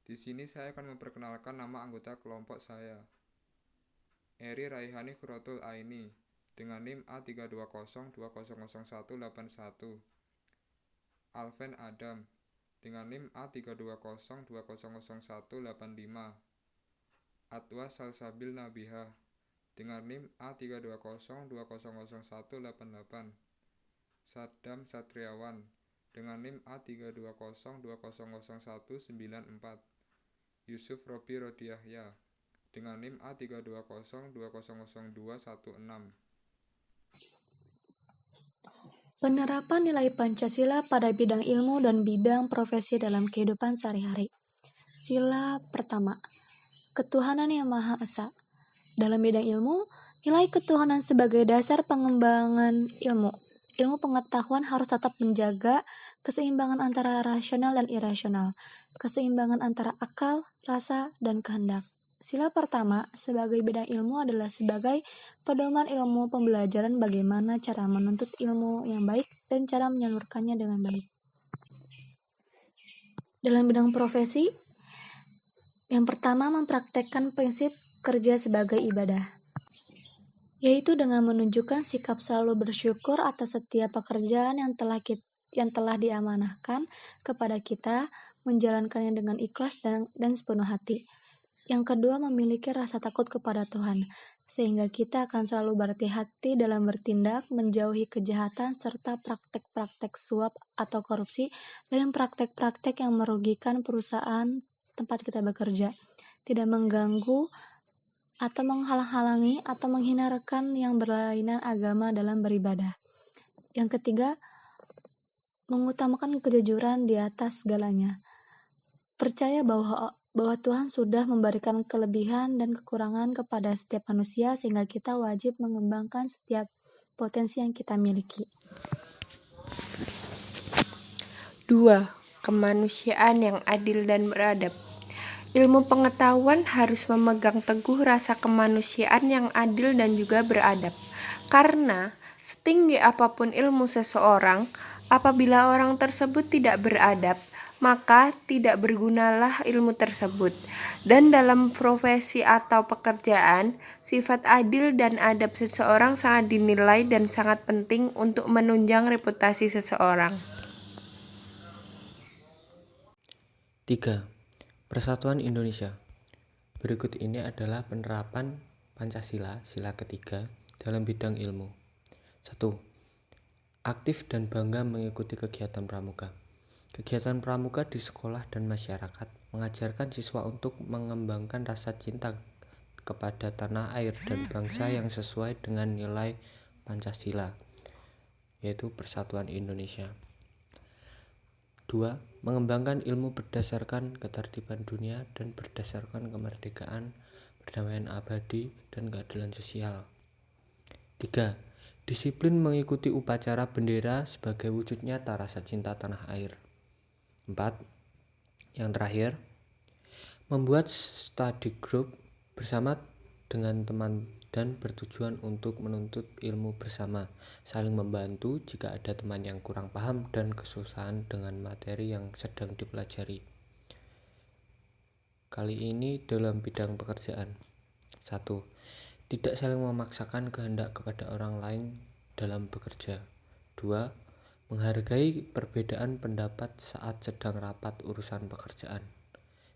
Di sini saya akan memperkenalkan nama anggota kelompok saya. Eri Raihani Khuratul Aini dengan NIM A320200181. Alven Adam dengan NIM A320200185. Atwa Salsabil Nabiha dengan NIM A320200188. Saddam Satriawan dengan NIM A320200194. Yusuf Robi Rodiahya dengan NIM A320200216. Penerapan nilai Pancasila pada bidang ilmu dan bidang profesi dalam kehidupan sehari-hari. Sila pertama, ketuhanan yang Maha Esa. Dalam bidang ilmu, nilai ketuhanan sebagai dasar pengembangan ilmu. Ilmu pengetahuan harus tetap menjaga keseimbangan antara rasional dan irasional, keseimbangan antara akal, rasa, dan kehendak. Sila pertama sebagai bidang ilmu adalah sebagai pedoman ilmu pembelajaran bagaimana cara menuntut ilmu yang baik dan cara menyalurkannya dengan baik. Dalam bidang profesi, yang pertama mempraktekkan prinsip kerja sebagai ibadah, yaitu dengan menunjukkan sikap selalu bersyukur atas setiap pekerjaan yang telah diamanahkan kepada kita, menjalankannya dengan ikhlas dan sepenuh hati. Yang kedua, memiliki rasa takut kepada Tuhan, sehingga kita akan selalu berhati-hati dalam bertindak, menjauhi kejahatan, serta praktek-praktek suap atau korupsi, dan praktek-praktek yang merugikan perusahaan tempat kita bekerja. Tidak mengganggu atau menghalang-halangi atau menghina rekan yang berlainan agama dalam beribadah. Yang ketiga, mengutamakan kejujuran di atas segalanya. Percaya bahwa Tuhan sudah memberikan kelebihan dan kekurangan kepada setiap manusia, sehingga kita wajib mengembangkan setiap potensi yang kita miliki. 2. Kemanusiaan yang adil dan beradab. Ilmu pengetahuan harus memegang teguh rasa kemanusiaan yang adil dan juga beradab. Karena setinggi apapun ilmu seseorang, apabila orang tersebut tidak beradab, maka tidak bergunalah ilmu tersebut. Dan dalam profesi atau pekerjaan, sifat adil dan adab seseorang sangat dinilai dan sangat penting untuk menunjang reputasi seseorang. 3. Persatuan Indonesia. Berikut ini adalah penerapan Pancasila, sila ketiga, dalam bidang ilmu. 1. Aktif dan bangga mengikuti kegiatan pramuka. Kegiatan pramuka di sekolah dan masyarakat mengajarkan siswa untuk mengembangkan rasa cinta kepada tanah air dan bangsa yang sesuai dengan nilai Pancasila, yaitu Persatuan Indonesia. 2. Mengembangkan ilmu berdasarkan ketertiban dunia dan berdasarkan kemerdekaan, perdamaian abadi, dan keadilan sosial. 3. Disiplin mengikuti upacara bendera sebagai wujud nyata rasa cinta tanah air. 4. Yang terakhir, membuat study group bersama dengan teman dan bertujuan untuk menuntut ilmu bersama, saling membantu jika ada teman yang kurang paham dan kesusahan dengan materi yang sedang dipelajari. Kali ini dalam bidang pekerjaan. 1. Tidak saling memaksakan kehendak kepada orang lain dalam bekerja. 2. Menghargai perbedaan pendapat saat sedang rapat urusan pekerjaan.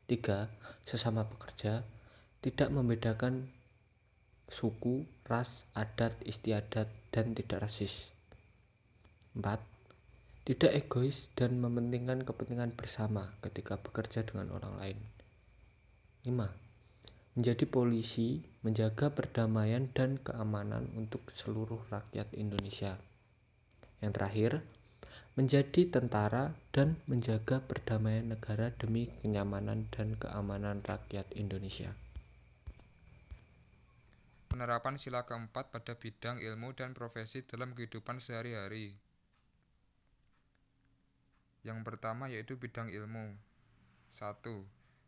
3. Sesama pekerja, tidak membedakan suku, ras, adat, istiadat, dan tidak rasis. 4. Tidak egois dan mementingkan kepentingan bersama ketika bekerja dengan orang lain. 5. Menjadi polisi, menjaga perdamaian dan keamanan untuk seluruh rakyat Indonesia. Yang terakhir, menjadi tentara dan menjaga perdamaian negara demi kenyamanan dan keamanan rakyat Indonesia. Penerapan sila keempat pada bidang ilmu dan profesi dalam kehidupan sehari-hari. Yang pertama yaitu bidang ilmu. 1.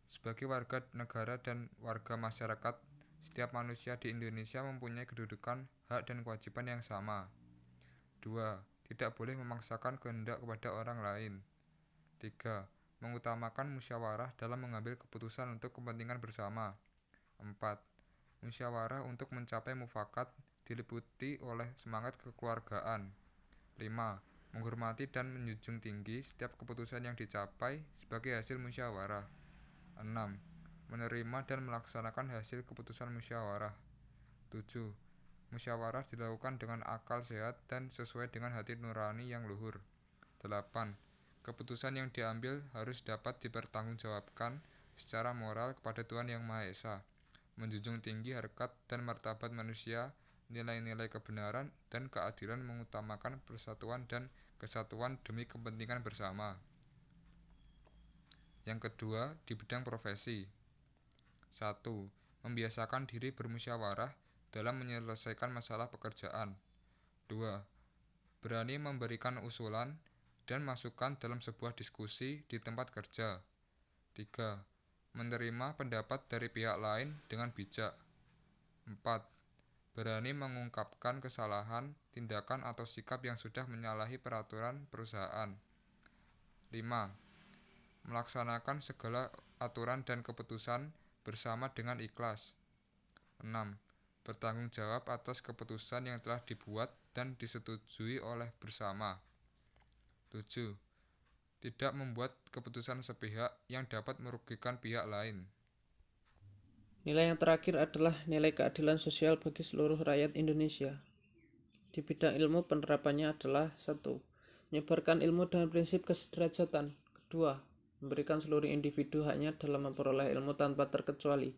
Sebagai warga negara dan warga masyarakat, setiap manusia di Indonesia mempunyai kedudukan, hak dan kewajiban yang sama. 2. Tidak boleh memaksakan kehendak kepada orang lain. 3. mengutamakan musyawarah dalam mengambil keputusan untuk kepentingan bersama. 4. Musyawarah untuk mencapai mufakat diliputi oleh semangat kekeluargaan. 5. Menghormati dan menjunjung tinggi setiap keputusan yang dicapai sebagai hasil musyawarah. 6. Menerima dan melaksanakan hasil keputusan musyawarah. 7. Musyawarah dilakukan dengan akal sehat dan sesuai dengan hati nurani yang luhur. 8. Keputusan yang diambil harus dapat dipertanggungjawabkan secara moral kepada Tuhan Yang Maha Esa, menjunjung tinggi harkat dan martabat manusia, nilai-nilai kebenaran dan keadilan, mengutamakan persatuan dan kesatuan demi kepentingan bersama. Yang kedua, di bidang profesi. 1. Membiasakan diri bermusyawarah dalam menyelesaikan masalah pekerjaan. 2. Berani memberikan usulan dan masukan dalam sebuah diskusi di tempat kerja. 3. Menerima pendapat dari pihak lain dengan bijak. 4. Berani mengungkapkan kesalahan, tindakan atau sikap yang sudah menyalahi peraturan perusahaan. 5. Melaksanakan segala aturan dan keputusan bersama dengan ikhlas. 6. Bertanggung jawab atas keputusan yang telah dibuat dan disetujui oleh bersama. 7. Tidak membuat keputusan sepihak yang dapat merugikan pihak lain. Nilai yang terakhir adalah nilai keadilan sosial bagi seluruh rakyat Indonesia. Di bidang ilmu, penerapannya adalah 1. Menyebarkan ilmu dengan prinsip kesederajatan. 2. Memberikan seluruh individu haknya dalam memperoleh ilmu tanpa terkecuali.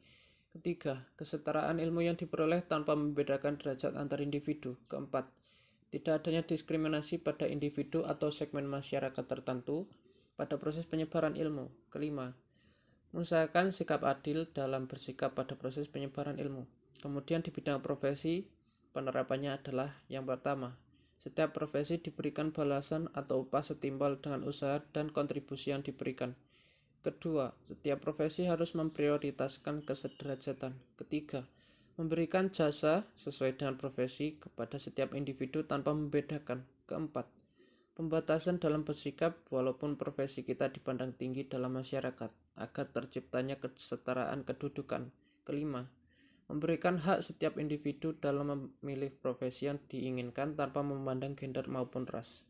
3. Kesetaraan ilmu yang diperoleh tanpa membedakan derajat antar individu. 4. Tidak adanya diskriminasi pada individu atau segmen masyarakat tertentu pada proses penyebaran ilmu. 5. Mengusahakan sikap adil dalam bersikap pada proses penyebaran ilmu. Kemudian di bidang profesi, penerapannya adalah yang pertama, setiap profesi diberikan balasan atau upah setimpal dengan usaha dan kontribusi yang diberikan. Kedua, setiap profesi harus memprioritaskan kesederajatan. Ketiga, memberikan jasa sesuai dengan profesi kepada setiap individu tanpa membedakan. Keempat, pembatasan dalam bersikap walaupun profesi kita dipandang tinggi dalam masyarakat agar terciptanya kesetaraan kedudukan. Kelima, memberikan hak setiap individu dalam memilih profesi yang diinginkan tanpa memandang gender maupun ras.